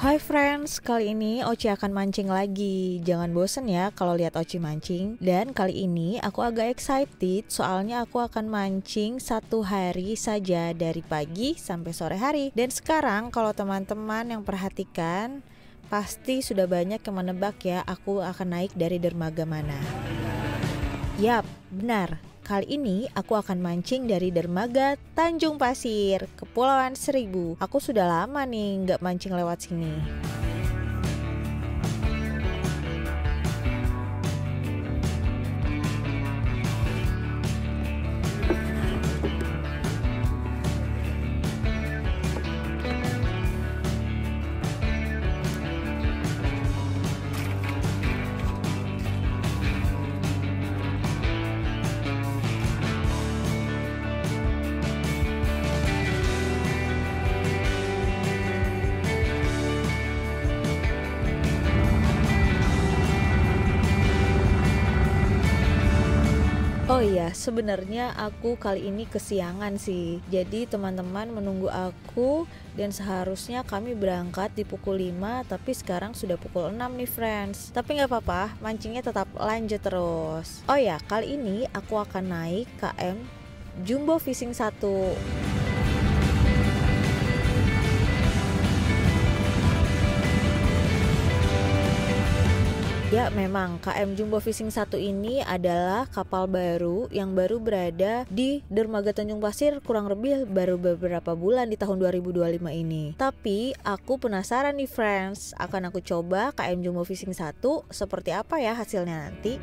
Hai friends, kali ini Oci akan mancing lagi. Jangan bosen ya kalau lihat Oci mancing. Dan kali ini aku agak excited soalnya aku akan mancing satu hari saja dari pagi sampai sore hari. Dan sekarang kalau teman-teman yang perhatikan, pasti sudah banyak yang menebak ya aku akan naik dari dermaga mana. Yap, benar. Kali ini aku akan mancing dari dermaga Tanjung Pasir, Kepulauan Seribu. Aku sudah lama nih nggak mancing lewat sini. Oh iya, sebenarnya aku kali ini kesiangan sih. Jadi teman-teman menunggu aku dan seharusnya kami berangkat di pukul 5, tapi sekarang sudah pukul 6 nih friends. Tapi nggak apa-apa, mancingnya tetap lanjut terus. Oh ya, kali ini aku akan naik KM Jumbo Fishing 1. Ya memang KM Jumbo Fishing 1 ini adalah kapal baru yang baru berada di dermaga Tanjung Pasir kurang lebih baru beberapa bulan di tahun 2025 ini. Tapi aku penasaran nih friends, akan aku coba KM Jumbo Fishing 1 seperti apa ya hasilnya nanti.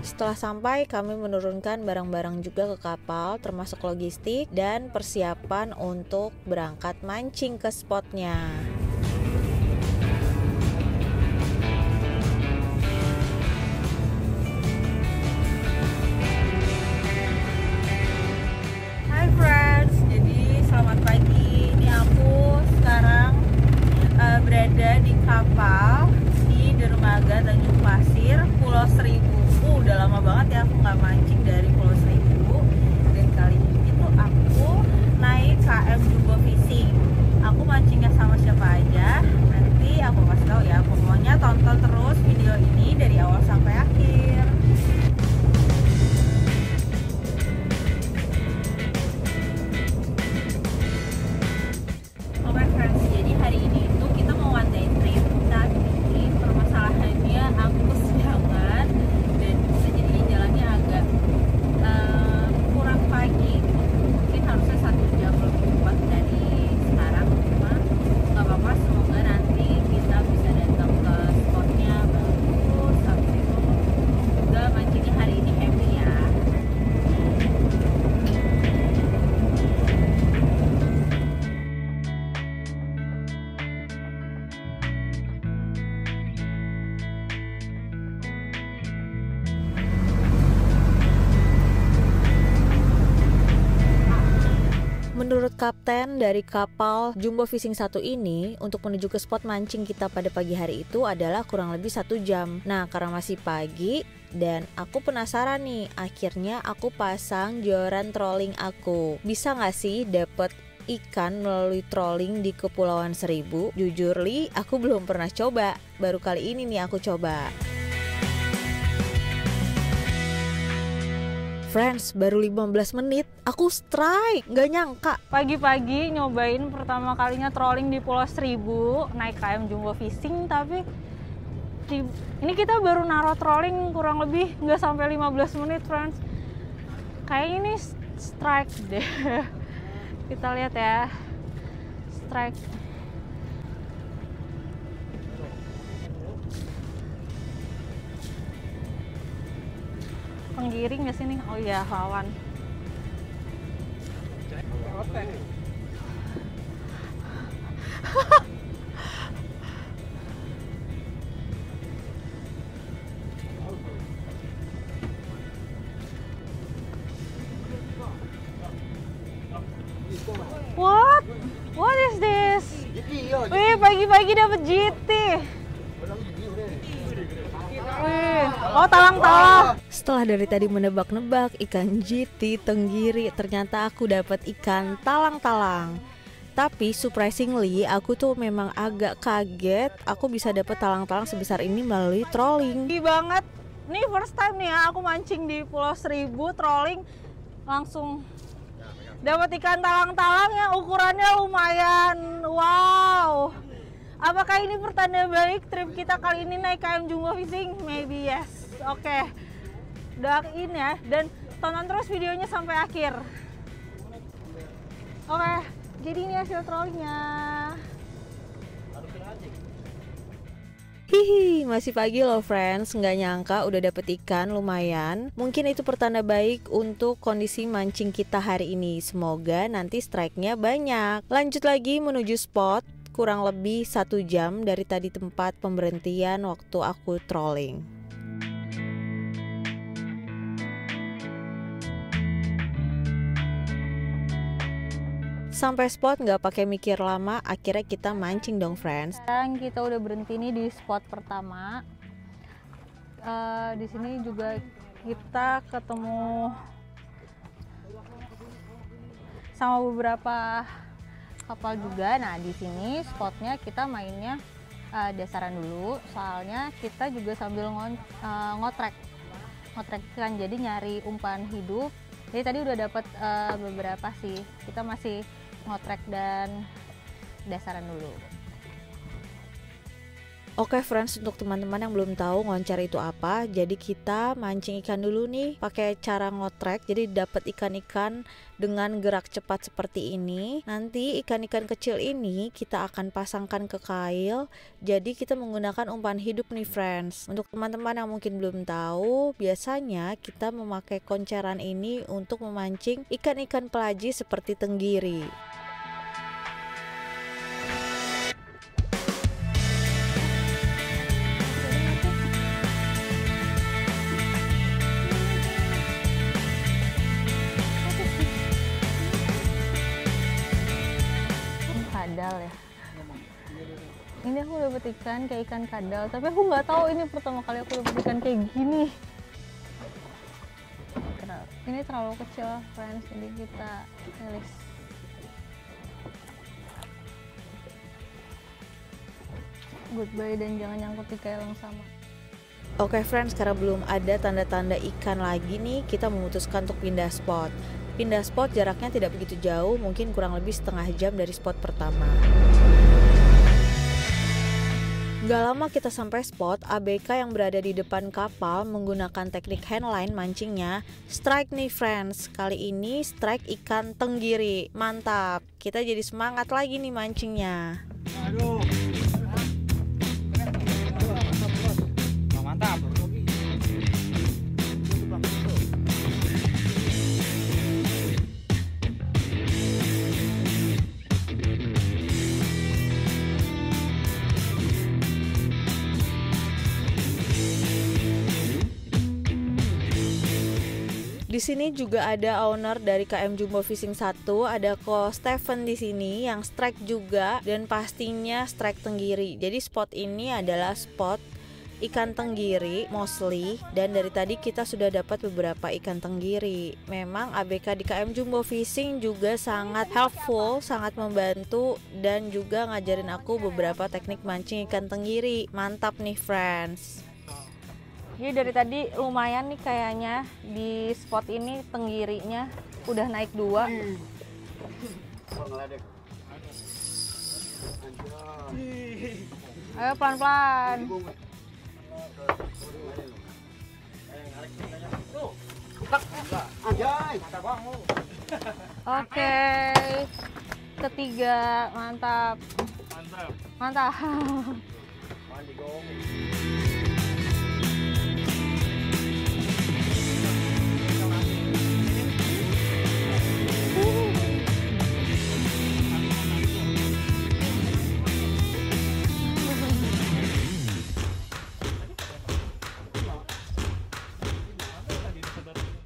Setelah sampai, kami menurunkan barang-barang juga ke kapal, termasuk logistik dan persiapan untuk berangkat mancing ke spotnya. Hai friends, jadi selamat pagi. Ini aku sekarang berada di kapal di dermaga Tanjung Pasir, Pulau Seribu. Udah lama banget ya aku nggak mancing dari Pulau Seribu. Dan kali ini tuh aku naik KM Jumbo Fishing. Aku mancingnya sama siapa aja, nanti aku kasih tahu ya. Pokoknya tonton terus video ini dari awal sampai akhir. Oke friends, jadi hari ini itu kita mau one day trip. Tapi permasalahannya aku kesiangan dan bisa jadi jalannya agak kurang pagi. Mungkin harusnya 1 jam lebih cepat dari sekarang. Cuma nggak apa-apa, semoga nanti kita bisa datang ke spotnya bagus. Habis itu juga mancingnya hari ini happy ya. Menurut kapten dari kapal Jumbo Fishing 1 ini, untuk menuju ke spot mancing kita pada pagi hari itu adalah kurang lebih 1 jam. Nah, karena masih pagi dan aku penasaran nih, akhirnya aku pasang joran trolling aku. Bisa nggak sih dapet ikan melalui trolling di Kepulauan Seribu? Jujur li, aku belum pernah coba. Baru kali ini nih aku coba. Friends, baru 15 menit, aku strike, gak nyangka. Pagi-pagi nyobain pertama kalinya trolling di Pulau Seribu, naik KM Jumbo Fishing, tapi ini kita baru naruh trolling kurang lebih gak sampai 15 menit, friends. Kayaknya ini strike deh. Kita lihat ya, strike. Penggiring nggak sini? Oh iya, lawan. What? What is this? Wih, pagi-pagi dapat GT. Wih. Oh, talang-talang. Setelah dari tadi menebak-nebak ikan jiti, tenggiri, ternyata aku dapat ikan talang-talang. Tapi surprisingly aku tuh memang agak kaget aku bisa dapat talang-talang sebesar ini melalui trolling. Tinggi banget. Ini first time nih ya aku mancing di Pulau Seribu, trolling langsung dapat ikan talang-talang yang ukurannya lumayan. Wow. Apakah ini pertanda baik trip kita kali ini naik KM Jumbo Fishing? Maybe yes. Oke. Doain ya dan tonton terus videonya sampai akhir. Oke, jadi ini hasil trollingnya. Hihi, masih pagi loh friends, nggak nyangka udah dapet ikan lumayan. Mungkin itu pertanda baik untuk kondisi mancing kita hari ini. Semoga nanti strike-nya banyak. Lanjut lagi menuju spot, kurang lebih 1 jam dari tadi tempat pemberhentian waktu aku trolling. Sampai spot nggak pakai mikir lama, akhirnya kita mancing dong friends. Sekarang kita udah berhenti nih di spot pertama. Di sini juga kita ketemu sama beberapa kapal juga. Nah di sini spotnya kita mainnya dasaran dulu, soalnya kita juga sambil ngotrek kan, jadi nyari umpan hidup. Jadi tadi udah dapat beberapa sih, kita masih ngotrek dan dasaran dulu. Oke friends, untuk teman-teman yang belum tahu ngoncar itu apa, jadi kita mancing ikan dulu nih pakai cara ngotrek. Jadi dapat ikan-ikan dengan gerak cepat seperti ini. Nanti ikan-ikan kecil ini kita akan pasangkan ke kail. Jadi kita menggunakan umpan hidup nih friends. Untuk teman-teman yang mungkin belum tahu, biasanya kita memakai koncaran ini untuk memancing ikan-ikan pelaji seperti tenggiri. Kadal ya. Ini aku dapat ikan kayak ikan kadal, tapi aku nggak tahu ini pertama kali aku dapat ikan kayak gini. Ini terlalu kecil friends, jadi kita rilis. Goodbye dan jangan nyangkut di kail yang sama. Oke friends, karena belum ada tanda-tanda ikan lagi nih, kita memutuskan untuk pindah spot. Pindah spot jaraknya tidak begitu jauh, mungkin kurang lebih setengah jam dari spot pertama. Gak lama kita sampai spot, ABK yang berada di depan kapal menggunakan teknik handline mancingnya strike nih friends. Kali ini strike ikan tenggiri, mantap. Kita jadi semangat lagi nih mancingnya. Aduh. Mantap. Di sini juga ada owner dari KM Jumbo Fishing 1, ada Ko Steven di sini yang strike juga dan pastinya strike tenggiri. Jadi spot ini adalah spot ikan tenggiri mostly, dan dari tadi kita sudah dapat beberapa ikan tenggiri. Memang ABK di KM Jumbo Fishing juga sangat helpful, sangat membantu dan juga ngajarin aku beberapa teknik mancing ikan tenggiri. Mantap nih friends. Jadi dari tadi lumayan nih kayaknya di spot ini tenggirinya udah naik 2. Ayo pelan-pelan. Oke. Ketiga, mantap. Mantap.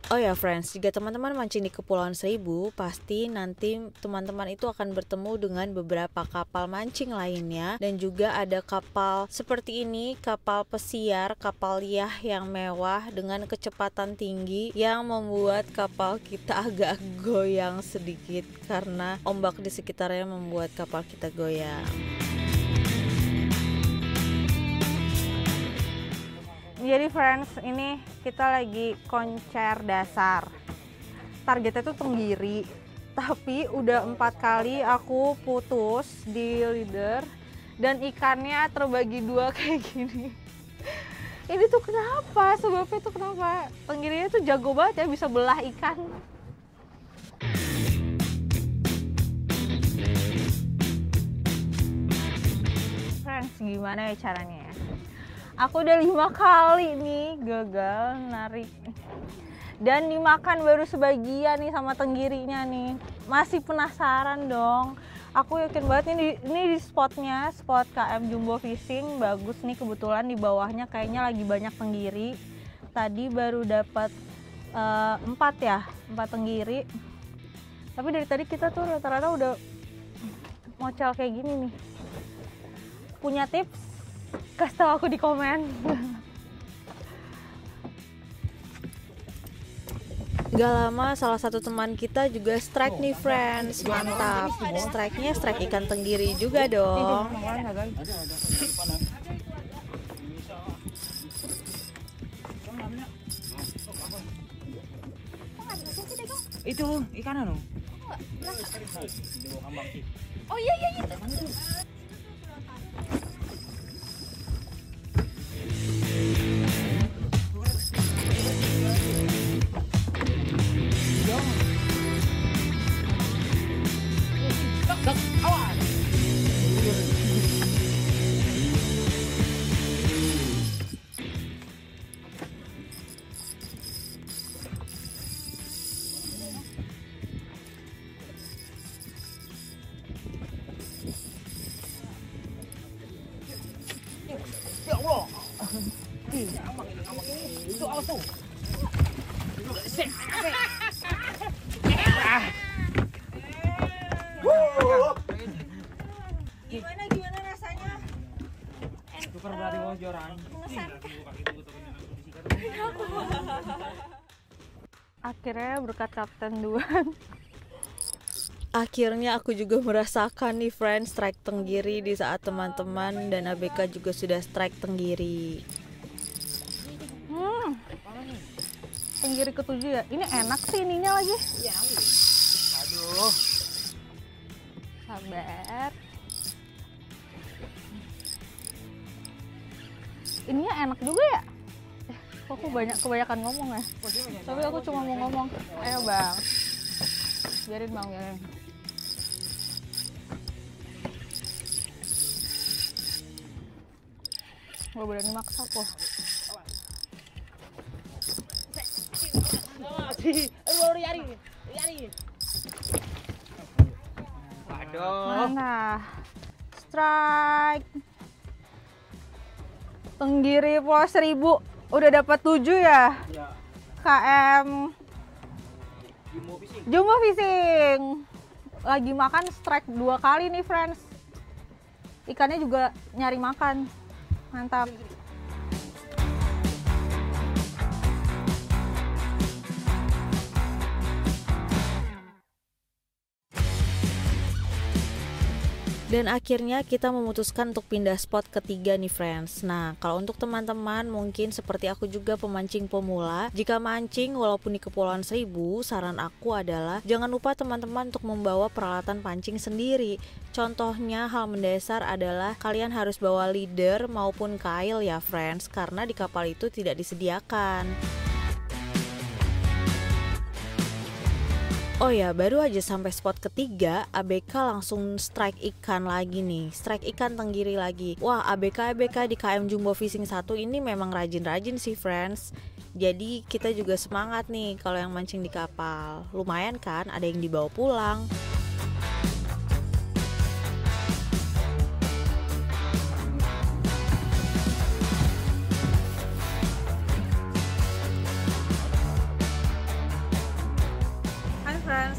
Oh ya friends, jika teman-teman mancing di Kepulauan Seribu, pasti nanti teman-teman itu akan bertemu dengan beberapa kapal mancing lainnya. Dan juga ada kapal seperti ini, kapal pesiar, kapal liah yang mewah dengan kecepatan tinggi yang membuat kapal kita agak goyang sedikit karena ombak di sekitarnya membuat kapal kita goyang. Jadi friends, ini kita lagi koncer dasar. Targetnya tuh tenggiri, tapi udah 4 kali aku putus di leader dan ikannya terbagi 2 kayak gini. Ini tuh kenapa? Sebabnya tuh kenapa? Tenggirinya tuh jago banget ya, bisa belah ikan. Friends, gimana ya caranya ya? Aku udah 5 kali nih gagal narik dan dimakan baru sebagian nih sama tenggirinya nih. Masih penasaran dong. Aku yakin banget ini di spotnya, spot KM Jumbo Fishing bagus nih, kebetulan di bawahnya kayaknya lagi banyak tenggiri. Tadi baru dapat 4 tenggiri. Tapi dari tadi kita tuh rata-rata udah mocel kayak gini nih. Punya tips? Kasih tau aku di komen. Gak lama salah satu teman kita juga strike nih friends. Mantap, strike-nya strike ikan tenggiri juga dong. Itu ikan anu. Oh iya. Ya Allah. Itu apa tuh? Gimana rasanya? Tukar dari wojoran. Akhirnya berkat Kapten Duan. Akhirnya aku juga merasakan nih friends strike tenggiri di saat teman-teman dan ABK juga sudah strike tenggiri. Tenggiri ke-7 ya. Ini enak sih ininya lagi. Iya. Aduh. Sabar. Ininya enak juga ya. Kok aku kebanyakan ngomong ya. Tapi aku cuma mau ngomong. Ayo bang. Biarin bang, biarin. Gak berani maksa kok. Aduh. Mana? Strike. Tenggiri Pulau Seribu udah dapat 7 ya? Ya. KM Jumbo Fishing. Lagi makan strike 2 kali nih friends. Ikannya juga nyari makan. Mantap. Dan akhirnya kita memutuskan untuk pindah spot ketiga nih friends. Nah, kalau untuk teman-teman mungkin seperti aku juga pemancing pemula, jika mancing walaupun di Kepulauan Seribu, saran aku adalah jangan lupa teman-teman untuk membawa peralatan pancing sendiri. Contohnya hal mendasar adalah kalian harus bawa leader maupun kail ya friends, karena di kapal itu tidak disediakan. Oh ya, baru aja sampai spot ketiga, ABK langsung strike ikan lagi nih, strike ikan tenggiri lagi. Wah, ABK di KM Jumbo Fishing 1 ini memang rajin-rajin sih friends. Jadi kita juga semangat nih kalau yang mancing di kapal. Lumayan kan, ada yang dibawa pulang.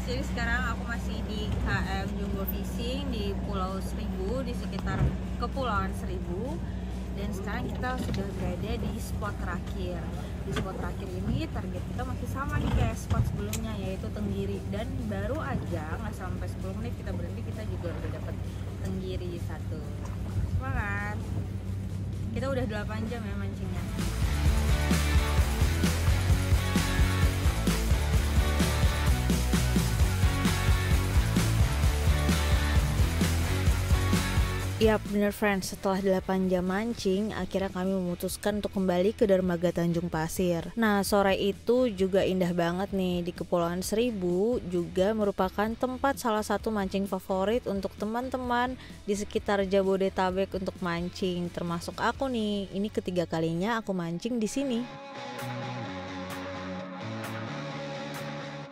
jadi sekarang aku masih di KM Jumbo Fishing di Pulau Seribu, di sekitar Kepulauan Seribu. Dan sekarang kita sudah berada di spot terakhir. Di spot terakhir ini target kita masih sama nih kayak spot sebelumnya, yaitu Tenggiri. Dan baru aja nggak sampai 10 menit kita berhenti, kita juga udah dapet Tenggiri satu. Semangat! Kita udah 8 jam ya mancingnya. Yap, bener friends, setelah 8 jam mancing, akhirnya kami memutuskan untuk kembali ke dermaga Tanjung Pasir. Nah, sore itu juga indah banget nih. Di Kepulauan Seribu juga merupakan tempat salah satu mancing favorit untuk teman-teman di sekitar Jabodetabek untuk mancing, termasuk aku nih. Ini ketiga kalinya aku mancing di sini.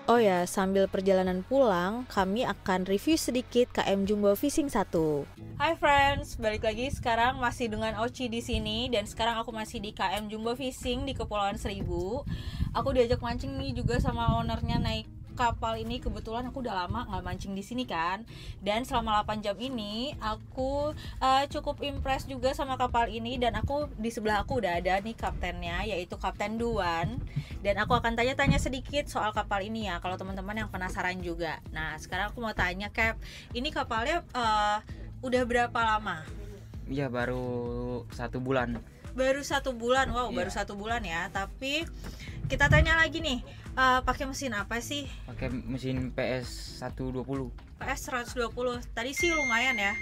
Oh ya, sambil perjalanan pulang, kami akan review sedikit KM Jumbo Fishing 1. Hai friends, balik lagi sekarang masih dengan Oci di sini, dan sekarang aku masih di KM Jumbo Fishing di Kepulauan Seribu. Aku diajak mancing nih juga sama ownernya naik kapal ini. Kebetulan aku udah lama nggak mancing di sini kan, dan selama 8 jam ini aku cukup impress juga sama kapal ini. Dan aku di sebelah aku udah ada nih kaptennya, yaitu Kapten Duan, dan aku akan tanya-tanya sedikit soal kapal ini ya, kalau teman-teman yang penasaran juga. Nah, sekarang aku mau tanya Cap, ini kapalnya udah berapa lama? Iya, baru 1 bulan. Baru 1 bulan, wow, Iya. baru 1 bulan ya. Tapi kita tanya lagi nih, pakai mesin apa sih? Pakai mesin PS 120. PS 120. Tadi sih lumayan ya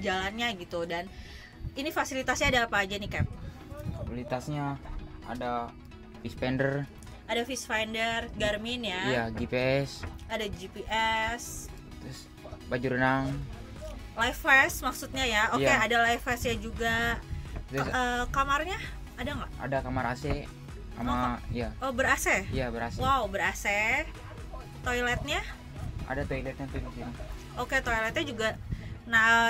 jalannya gitu. Dan ini fasilitasnya ada apa aja nih Cap? Kualitasnya ada Finder, Ada fish finder, Garmin ya. iya, GPS, Ada GPS, terus baju renang, live vest maksudnya ya. Oke, Iya. ada live vestnya juga. terus Kamarnya ada nggak? ada kamar AC sama ya, Oh, ber-AC. iya ber-AC. Wow, ber-AC. Toiletnya? Ada toiletnya tuh di sini. Oke, toiletnya juga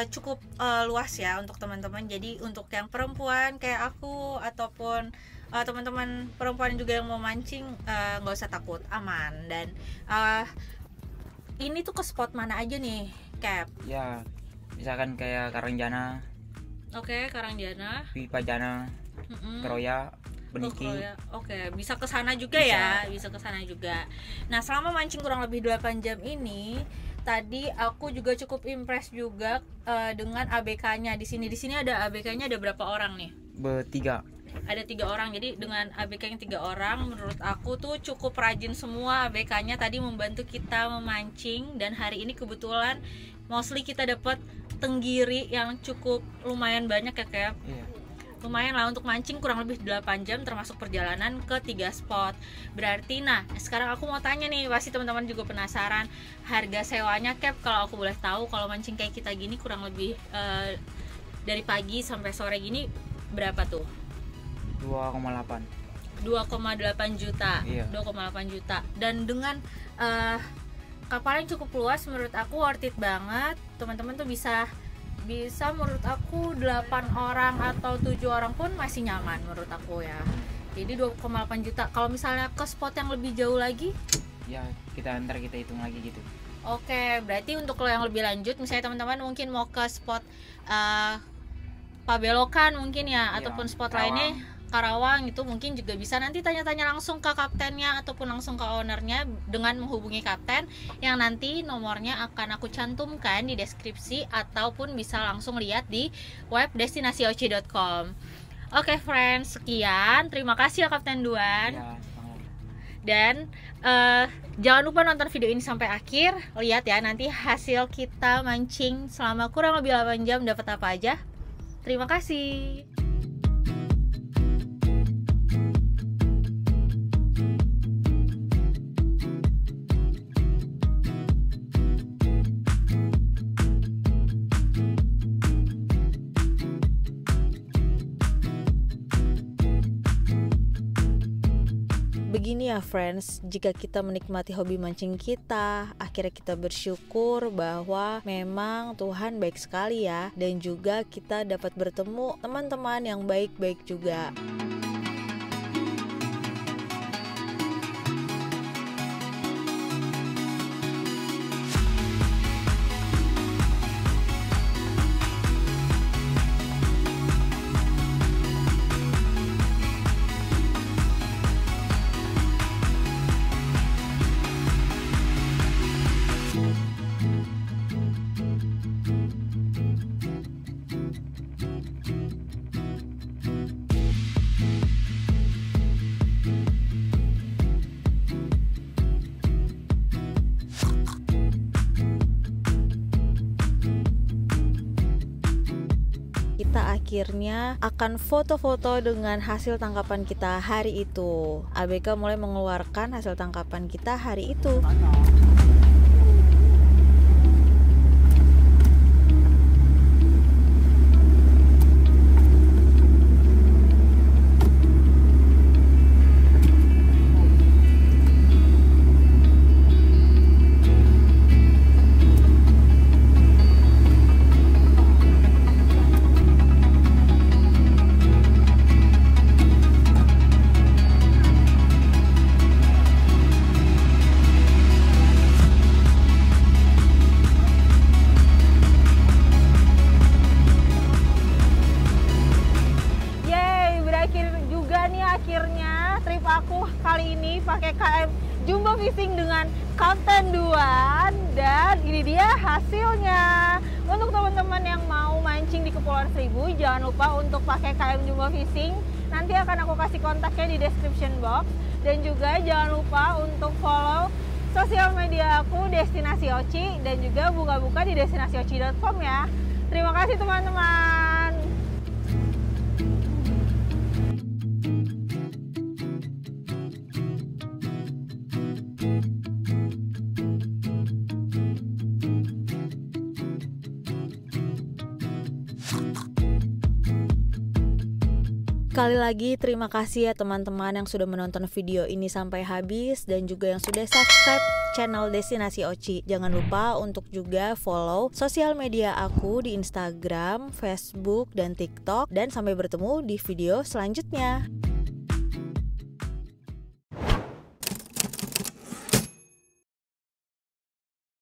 cukup luas ya untuk teman-teman. Jadi untuk yang perempuan kayak aku ataupun teman-teman perempuan juga yang mau mancing, nggak usah takut, aman. Dan ini tuh ke spot mana aja nih, Cap? Ya, misalkan kayak Karangjana, Oke, Karangjana, Pipajana, mm-mm. Keroya, Beniki. Oh, Kroya. Oke, bisa ke sana juga Bisa. ya, bisa ke sana juga. Nah, selama mancing kurang lebih 8 jam ini, tadi aku juga cukup impress juga dengan ABK-nya di sini. Di sini ada ABK-nya ada berapa orang nih? Bertiga. Ada 3 orang. Jadi dengan ABK yang 3 orang, menurut aku tuh cukup rajin semua ABK-nya tadi membantu kita memancing. Dan hari ini kebetulan mostly kita dapat tenggiri yang cukup lumayan banyak ya, Cap. Iya. Lumayan lah untuk mancing kurang lebih 8 jam termasuk perjalanan ke 3 spot. Berarti nah sekarang aku mau tanya nih, pasti teman-teman juga penasaran, harga sewanya Cap kalau aku boleh tahu, kalau mancing kayak kita gini kurang lebih dari pagi sampai sore gini berapa tuh? 2,8. 2,8 juta. Iya. 2,8 juta. Dan dengan kapal yang cukup luas, menurut aku worth it banget. Teman-teman tuh bisa menurut aku 8 orang atau 7 orang pun masih nyaman menurut aku ya. Jadi 2,8 juta. Kalau misalnya ke spot yang lebih jauh lagi, Ya, kita hitung lagi gitu. oke, berarti untuk lo yang lebih lanjut, misalnya teman-teman mungkin mau ke spot Pabelokan mungkin ya, Iya, ataupun spot Karawang. lainnya Karawang itu mungkin juga bisa nanti tanya-tanya langsung ke kaptennya ataupun langsung ke ownernya dengan menghubungi kapten yang nanti nomornya akan aku cantumkan di deskripsi ataupun bisa langsung lihat di web destinasioci.com. Oke friends, sekian. Terima kasih ya Kapten Duan. Ya, sama. Dan jangan lupa nonton video ini sampai akhir. Lihat ya nanti hasil kita mancing selama kurang lebih 8 jam dapat apa aja. Terima kasih. Begini ya friends, jika kita menikmati hobi mancing kita, akhirnya kita bersyukur bahwa memang Tuhan baik sekali ya. Dan juga kita dapat bertemu teman-teman yang baik-baik juga. akhirnya akan foto-foto dengan hasil tangkapan kita hari itu. ABK mulai mengeluarkan hasil tangkapan kita hari itu. Akhirnya trip aku kali ini pakai KM Jumbo Fishing dengan Kapten Duan, dan ini dia hasilnya. Untuk teman-teman yang mau mancing di Kepulauan Seribu, jangan lupa untuk pakai KM Jumbo Fishing. Nanti akan aku kasih kontaknya di description box, dan juga jangan lupa untuk follow sosial media aku Destinasi Oci, dan juga buka-buka di destinasioci.com ya. Terima kasih teman-teman. Sekali lagi terima kasih ya teman-teman yang sudah menonton video ini sampai habis, dan juga yang sudah subscribe channel Destinasi Oci. Jangan lupa untuk juga follow sosial media aku di Instagram, Facebook, dan TikTok. Dan sampai bertemu di video selanjutnya.